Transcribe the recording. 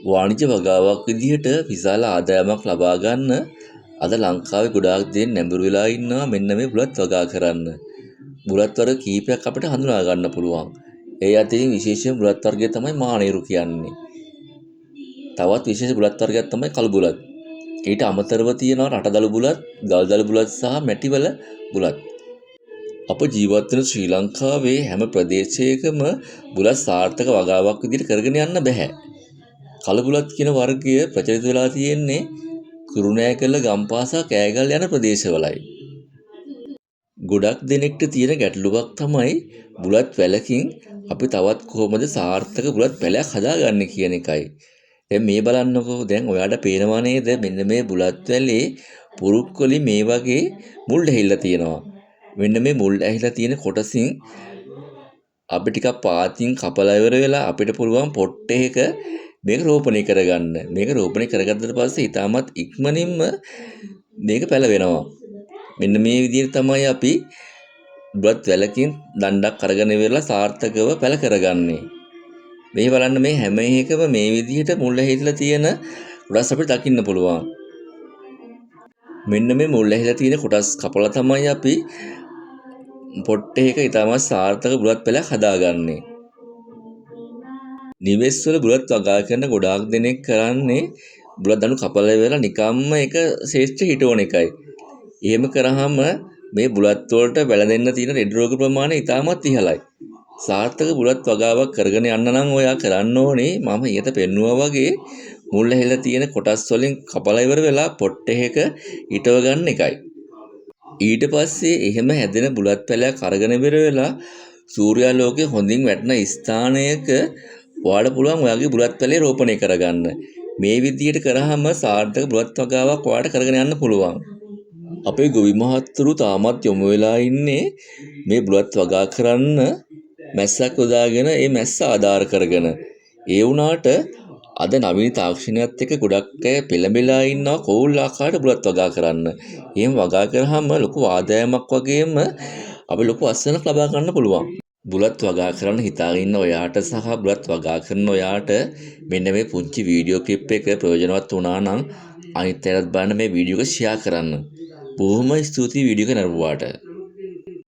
වාණිජ වගාවක් විදිහට විශාල ආදායමක් ලබා ගන්න අද ලංකාවේ ගොඩාක් දෙනෙක් නැඹුරු වෙලා ඉන්නවා මෙන්න මේ බුලත් වගා කරන්න. බුලත් වර්ග කීපයක් අපිට හඳුනා ගන්න පුළුවන්. ඒ අතරින් විශේෂම බුලත් වර්ගය තමයි මානේරු කියන්නේ. තවත් විශේෂ බුලත් වර්ගයක් තමයි කළු බුලත්. ඊට අමතරව තියෙනවා රටදළු බුලත්, ගල්දළු බුලත් සහ මැටිවල බුලත්. අප ජීවත් වෙන ශ්‍රී ලංකාවේ හැම ප්‍රදේශයකම බුලත් සාර්ථක වගාවක් විදිහට කරගෙන යන්න බෑ. කළු බුලත් කියන වර්ගය ප්‍රචලිත වෙලා තියෙන්නේ කුරුණෑගල, ගම්පහ සහ කෑගල් යන ප්‍රදේශවලයි. ගොඩක් දෙනෙක්ට තියෙන ගැටලුවක් තමයි බුලත් වැලකින් අපි තවත් කොහොමද සාර්ථක බුලත් පැලයක් හදාගන්නේ කියන එකයි. දැන් මේ බලන්නකෝ, දැන් ඔයාලට පේනවා නේද මෙන්න මේ බුලත් වැලේ පුරුක් වලින් මේ වගේ මුල් ඇහිලා තියෙනවා. මෙන්න මේ මුල් ඇහිලා තියෙන කොටසින් අපි ටිකක් පාතින් කපලා ඉවර වෙලා අපිට පුළුවන් පොට්ටයක මේක රෝපණය කරගන්න. මේක රෝපණය කරගත්තට පස්සේ ඊටමත් ඉක්මනින්ම මේක පැලවෙනවා. මෙන්න මේ විදිහට තමයි අපි බුලත් වැලකින් දණ්ඩක් අරගෙන ඉවරලා සාර්ථකව පැල කරගන්නේ. මේ බලන්න මේ හැම එකම මේ විදිහට මුල් ඇහිලා තියෙන කොටස් අපිට දකින්න පුළුවන්. මෙන්න මේ මුල් ඇහිලා තියෙන කොටස් කපලා තමයි අපි පොට්ටයක ඊටමත් සාර්ථක බුලත් පැලයක් හදාගන්නේ. නිවෙස් වල බුලත් වගා කරන ගොඩාක් දෙනෙක් කරන්නේ බුලත් දණු කපලා ඉවරලා නිකම්ම එක ශේෂ්ඨ හිටවන එකයි. එහෙම කරාම මේ බුලත් වලට වැළඳෙන්න තියෙන රෙඩි රෝග ප්‍රමාණය ඉතාමත් ඉහළයි. සාර්ථක බුලත් වගාවක් කරගෙන යන්න නම් ඔයා කරන්න ඕනේ මම ඊට පෙන්නුවා වගේ මුල් ඇහිලා තියෙන කොටස් වලින් කපලා ඉවර වෙලා පොට්ටයක හිටව ගන්න එකයි. ඊට පස්සේ එහෙම හැදෙන බුලත් පැලයක් අරගෙන ඉවර වෙලා සූර්යාලෝකයේ හොඳින් වැටෙන ස්ථානයක ඔයාලට පුළුවන් ඔයාගේ බුලත් පැලේ රෝපණය කරගන්න. මේ විදිහට කරාම සාර්ථක බුලත් වගාවක් ඔයාලට කරගෙන යන්න පුළුවන්. අපේ ගොවි මහත්තුරු තාමත් යොමු වෙලා ඉන්නේ මේ බුලත් වගා කරන්න මැස්සක් යොදාගෙන ඒ මැස්ස ආධාර කරගෙන. ඒ වුණාට අද නවීන තාක්ෂණයත් එක්ක ගොඩක් අය පෙළඹෙලා ඉන්නවා කෝල් ආකාරයට බුලත් වගා කරන්න. එහෙම වගා කරාම ලොකු ආදායමක් වගේම අපි ලොකු අස්වැන්නක් ලබා ගන්න පුළුවන්. බුලත් වගා කරන්න හිතාගෙන ඉන්න ඔයාට සහ බුලත් වගා කරන ඔයාට මෙන්න මේ පුංචි වීඩියෝ ක්ලිප් එක ප්‍රයෝජනවත් වුණා නම් අනිත් අයටත් බලන්න මේ වීඩියෝ එක ෂෙයා කරන්න. බොහොම ස්තුතියි වීඩියෝ එක නරඹුවාට.